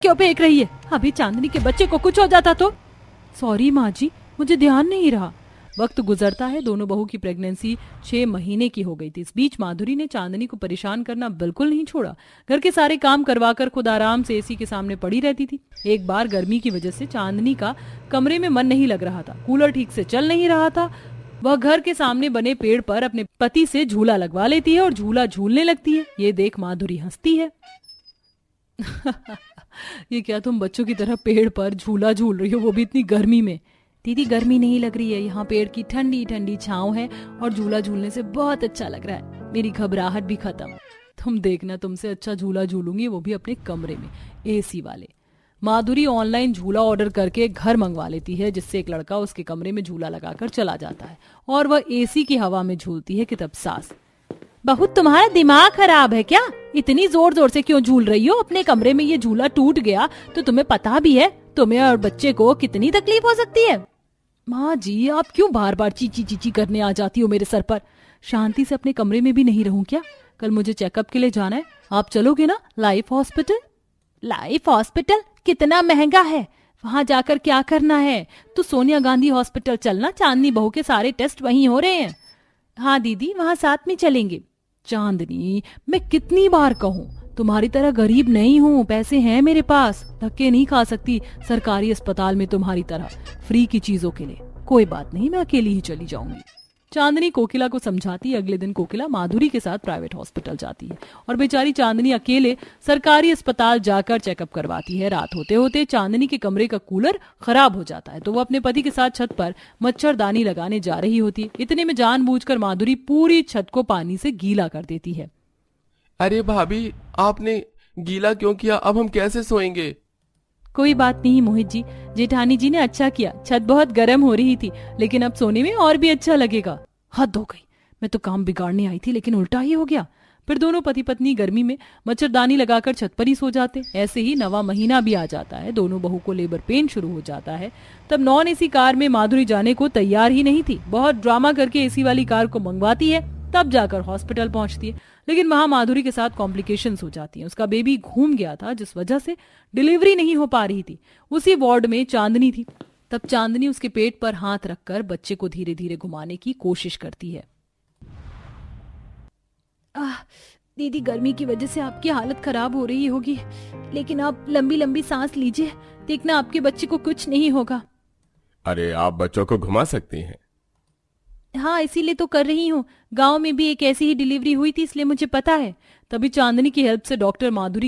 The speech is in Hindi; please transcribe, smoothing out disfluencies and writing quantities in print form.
क्यों फेंक रही है? अभी चांदनी के बच्चे को कुछ हो जाता तो। सॉरी माँ जी, मुझे ध्यान नहीं रहा। वक्त गुजरता है, दोनों बहू की प्रेगनेंसी 6 महीने की हो गई थी। इस बीच माधुरी ने चांदनी को परेशान करना बिल्कुल नहीं छोड़ा। घर के सारे काम करवाकर खुद आराम से एसी के सामने पड़ी रहती थी। एक बार गर्मी की वजह से चांदनी का कमरे में मन नहीं लग रहा था, कूलर ठीक से चल नहीं रहा था। वह घर के सामने बने पेड़ पर अपने पति से झूला लगवा लेती है और झूला झूलने लगती है। ये देख माधुरी हंसती है। ये क्या तुम बच्चों की तरह पेड़ पर झूला झूल रही हो, वो भी इतनी गर्मी में? दीदी गर्मी नहीं लग रही है, यहाँ पेड़ की ठंडी ठंडी छांव है और झूला झूलने से बहुत अच्छा लग रहा है। मेरी घबराहट भी खत्म। तुम देखना, तुमसे अच्छा झूला झूलूंगी, वो भी अपने कमरे में, एसी वाले। माधुरी ऑनलाइन झूला ऑर्डर करके घर मंगवा लेती है, जिससे एक लड़का उसके कमरे में झूला लगाकर चला जाता है और वह एसी की हवा में झूलती है कि तब सास। बहुत तुम्हारा दिमाग खराब है क्या? इतनी जोर जोर से क्यों झूल रही हो? अपने कमरे में ये झूला टूट गया तो तुम्हें पता भी है तुम्हें और बच्चे को कितनी तकलीफ हो सकती है। माँ जी, आप क्यों बार बार चीची चीची करने आ जाती हो मेरे सर पर? शांति से अपने कमरे में भी नहीं रहूं क्या? कल मुझे चेकअप के लिए जाना है, आप चलोगे ना? Life hospital. लाइफ हॉस्पिटल कितना महंगा है, वहां जाकर क्या करना है? तो सोनिया गांधी हॉस्पिटल चलना, चांदनी बहू के सारे टेस्ट वहीं हो रहे हैं। हाँ दीदी, वहां साथ में चलेंगे। चांदनी, मैं कितनी बार कहूँ, तुम्हारी तरह गरीब नहीं हूँ, पैसे हैं मेरे पास, धक्के नहीं खा सकती सरकारी अस्पताल में तुम्हारी तरह फ्री की चीजों के लिए। कोई बात नहीं, मैं अकेली ही चली जाऊंगी। चांदनी कोकिला को समझाती है। अगले दिन कोकिला माधुरी के साथ प्राइवेट हॉस्पिटल जाती है और बेचारी चांदनी अकेले सरकारी अस्पताल जाकर चेकअप करवाती है। रात होते होते चांदनी के कमरे का कूलर खराब हो जाता है तो वो अपने पति के साथ छत पर मच्छरदानी लगाने जा रही होती है। इतने में जानबूझकर माधुरी पूरी छत को पानी से गीला कर देती है। अरे भाभी, आपने गीला क्यों किया? अब हम कैसे सोएंगे? कोई बात नहीं मोहित जी, जेठानी जी ने अच्छा किया। छत बहुत गर्म हो रही थी, लेकिन अब सोने में और भी अच्छा लगेगा। हद हो गई, मैं तो काम बिगाड़ने आई थी लेकिन उल्टा ही हो गया। फिर दोनों पति पत्नी गर्मी में मच्छरदानी लगाकर छत पर ही सो जाते। ऐसे ही 9वां महीना भी आ जाता है। दोनों बहू को लेबर पेन शुरू हो जाता है। तब नॉन एसी कार में माधुरी जाने को तैयार ही नहीं थी। बहुत ड्रामा करके एसी वाली कार को मंगवाती है, तब जाकर हॉस्पिटल पहुंचती है। लेकिन वहां माधुरी के साथ कॉम्प्लिकेशंस हो जाती हैं। उसका बेबी घूम गया था, जिस वजह से डिलीवरी नहीं हो पा रही थी। उसी वार्ड में चांदनी थी। तब चांदनी उसके पेट पर हाथ रखकर बच्चे को धीरे धीरे घुमाने की कोशिश करती है। दीदी, गर्मी की वजह से आपकी हालत खराब हो रही होगी, लेकिन आप लंबी लंबी सांस लीजिए, देखना आपके बच्चे को कुछ नहीं होगा। अरे, आप बच्चों को घुमा सकती हैं। हाँ, इसीलिए तो कर रही हूँ। गांव में भी एक ऐसी ही डिलीवरी हुई थी, इसलिए मुझे पता है। तभी चांदनी की हेल्प से डॉक्टर माधुरी